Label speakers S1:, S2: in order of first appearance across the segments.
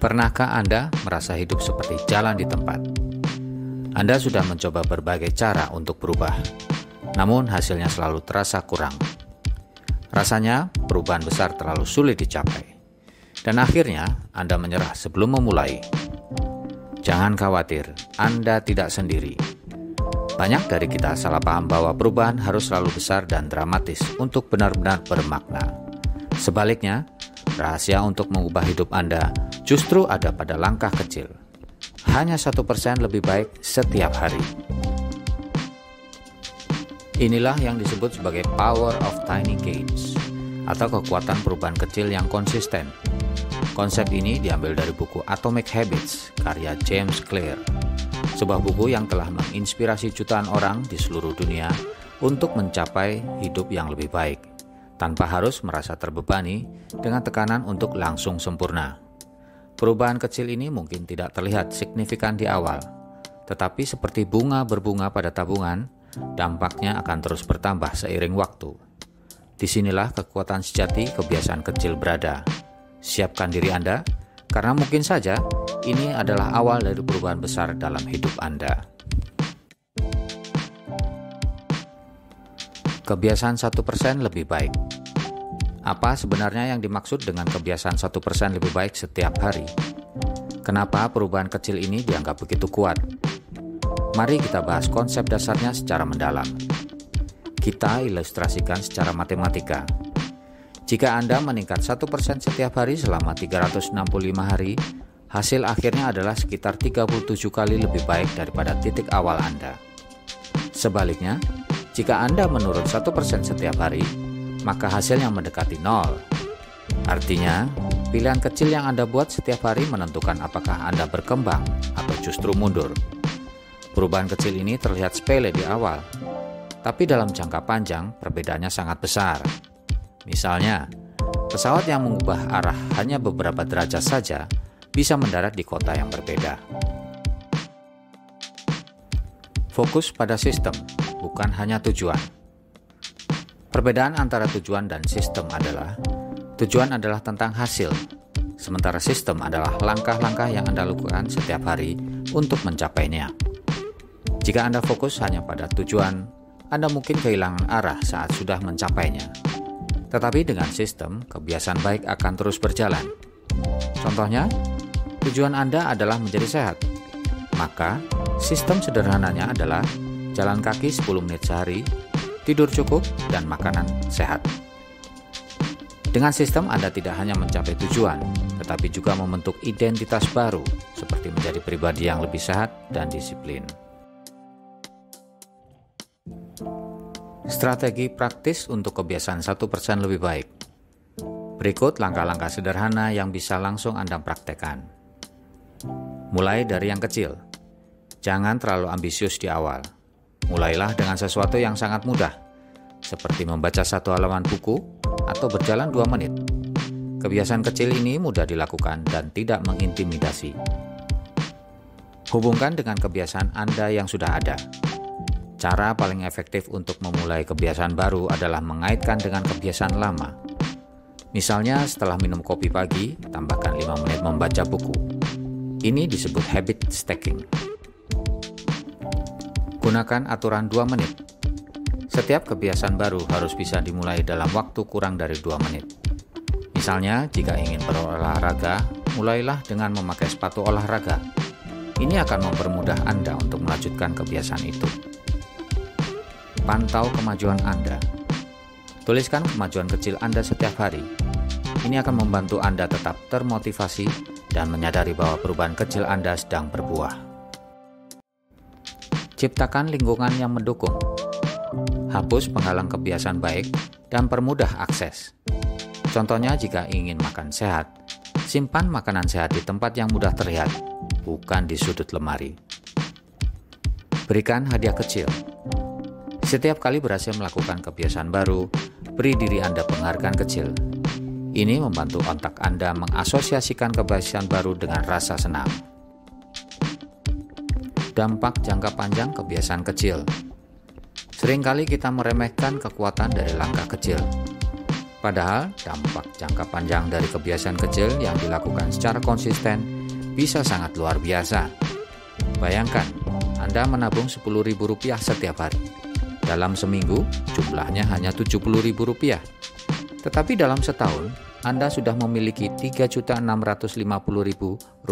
S1: Pernahkah Anda merasa hidup seperti jalan di tempat? Anda sudah mencoba berbagai cara untuk berubah, namun hasilnya selalu terasa kurang. Rasanya perubahan besar terlalu sulit dicapai, dan akhirnya Anda menyerah sebelum memulai. Jangan khawatir, Anda tidak sendiri. Banyak dari kita salah paham bahwa perubahan harus selalu besar dan dramatis untuk benar-benar bermakna. Sebaliknya, rahasia untuk mengubah hidup Anda justru ada pada langkah kecil. Hanya 1% lebih baik setiap hari. Inilah yang disebut sebagai power of tiny gains, atau kekuatan perubahan kecil yang konsisten. Konsep ini diambil dari buku Atomic Habits, karya James Clear, sebuah buku yang telah menginspirasi jutaan orang di seluruh dunia untuk mencapai hidup yang lebih baik, tanpa harus merasa terbebani dengan tekanan untuk langsung sempurna. Perubahan kecil ini mungkin tidak terlihat signifikan di awal, tetapi seperti bunga berbunga pada tabungan, dampaknya akan terus bertambah seiring waktu. Disinilah kekuatan sejati kebiasaan kecil berada. Siapkan diri Anda, karena mungkin saja ini adalah awal dari perubahan besar dalam hidup Anda. Kebiasaan 1% lebih baik. Apa sebenarnya yang dimaksud dengan kebiasaan 1% lebih baik setiap hari? Kenapa perubahan kecil ini dianggap begitu kuat? Mari kita bahas konsep dasarnya secara mendalam. Kita ilustrasikan secara matematika. Jika Anda meningkat 1% setiap hari selama 365 hari, hasil akhirnya adalah sekitar 37 kali lebih baik daripada titik awal Anda. Sebaliknya, jika Anda menurun 1% setiap hari, maka hasilnya mendekati 0. Artinya, pilihan kecil yang Anda buat setiap hari menentukan apakah Anda berkembang atau justru mundur. Perubahan kecil ini terlihat sepele di awal, tapi dalam jangka panjang perbedaannya sangat besar. Misalnya, pesawat yang mengubah arah hanya beberapa derajat saja bisa mendarat di kota yang berbeda. Fokus pada sistem, bukan hanya tujuan. Perbedaan antara tujuan dan sistem adalah, tujuan adalah tentang hasil, sementara sistem adalah langkah-langkah yang Anda lakukan setiap hari untuk mencapainya. Jika Anda fokus hanya pada tujuan, Anda mungkin kehilangan arah saat sudah mencapainya. Tetapi dengan sistem, kebiasaan baik akan terus berjalan. Contohnya, tujuan Anda adalah menjadi sehat. Maka, sistem sederhananya adalah jalan kaki 10 menit sehari, tidur cukup, dan makanan sehat. Dengan sistem, Anda tidak hanya mencapai tujuan, tetapi juga membentuk identitas baru, seperti menjadi pribadi yang lebih sehat dan disiplin. Strategi praktis untuk kebiasaan 1% lebih baik. Berikut langkah-langkah sederhana yang bisa langsung Anda praktekkan. Mulai dari yang kecil. Jangan terlalu ambisius di awal. Mulailah dengan sesuatu yang sangat mudah, seperti membaca 1 halaman buku atau berjalan 2 menit. Kebiasaan kecil ini mudah dilakukan dan tidak mengintimidasi. Hubungkan dengan kebiasaan Anda yang sudah ada. Cara paling efektif untuk memulai kebiasaan baru adalah mengaitkan dengan kebiasaan lama. Misalnya, setelah minum kopi pagi, tambahkan 5 menit membaca buku. Ini disebut habit stacking. Gunakan aturan 2 menit. Setiap kebiasaan baru harus bisa dimulai dalam waktu kurang dari 2 menit. Misalnya, jika ingin berolahraga, mulailah dengan memakai sepatu olahraga. Ini akan mempermudah Anda untuk melanjutkan kebiasaan itu. Pantau kemajuan Anda. Tuliskan kemajuan kecil Anda setiap hari. Ini akan membantu Anda tetap termotivasi dan menyadari bahwa perubahan kecil Anda sedang berbuah. Ciptakan lingkungan yang mendukung. Hapus penghalang kebiasaan baik dan permudah akses. Contohnya, jika ingin makan sehat, simpan makanan sehat di tempat yang mudah terlihat, bukan di sudut lemari. Berikan hadiah kecil. Setiap kali berhasil melakukan kebiasaan baru, beri diri Anda penghargaan kecil. Ini membantu otak Anda mengasosiasikan kebiasaan baru dengan rasa senang. Dampak jangka panjang kebiasaan kecil. Seringkali kita meremehkan kekuatan dari langkah kecil. Padahal dampak jangka panjang dari kebiasaan kecil yang dilakukan secara konsisten bisa sangat luar biasa. Bayangkan, Anda menabung Rp10.000 setiap hari. Dalam seminggu, jumlahnya hanya Rp70.000. Tetapi dalam setahun, Anda sudah memiliki Rp3.650.000.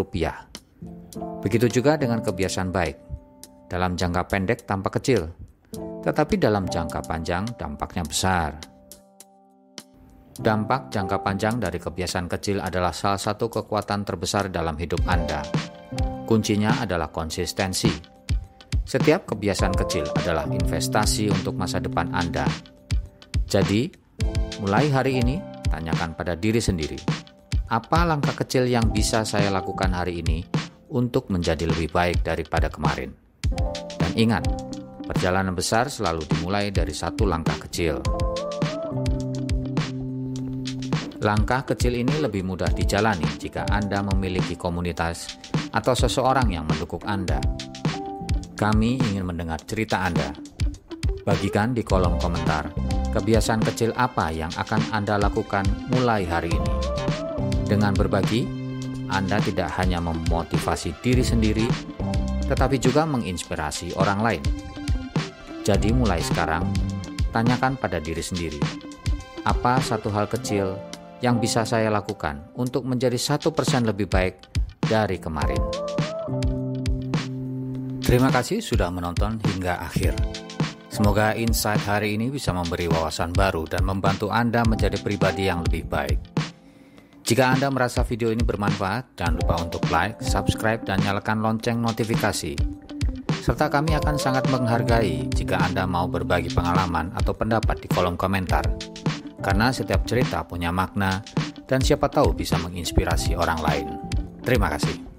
S1: Begitu juga dengan kebiasaan baik. Dalam jangka pendek tampak kecil, tetapi dalam jangka panjang dampaknya besar. Dampak jangka panjang dari kebiasaan kecil adalah salah satu kekuatan terbesar dalam hidup Anda. Kuncinya adalah konsistensi. Setiap kebiasaan kecil adalah investasi untuk masa depan Anda. Jadi, mulai hari ini, tanyakan pada diri sendiri, apa langkah kecil yang bisa saya lakukan hari ini untuk menjadi lebih baik daripada kemarin? Dan ingat, perjalanan besar selalu dimulai dari satu langkah kecil. Langkah kecil ini lebih mudah dijalani jika Anda memiliki komunitas atau seseorang yang mendukung Anda. Kami ingin mendengar cerita Anda. Bagikan di kolom komentar kebiasaan kecil apa yang akan Anda lakukan mulai hari ini. Dengan berbagi, Anda tidak hanya memotivasi diri sendiri, tetapi juga menginspirasi orang lain. Jadi mulai sekarang, tanyakan pada diri sendiri, apa satu hal kecil yang bisa saya lakukan untuk menjadi 1% lebih baik dari kemarin. Terima kasih sudah menonton hingga akhir. Semoga insight hari ini bisa memberi wawasan baru dan membantu Anda menjadi pribadi yang lebih baik. Jika Anda merasa video ini bermanfaat, jangan lupa untuk like, subscribe, dan nyalakan lonceng notifikasi. Serta kami akan sangat menghargai jika Anda mau berbagi pengalaman atau pendapat di kolom komentar. Karena setiap cerita punya makna dan siapa tahu bisa menginspirasi orang lain. Terima kasih.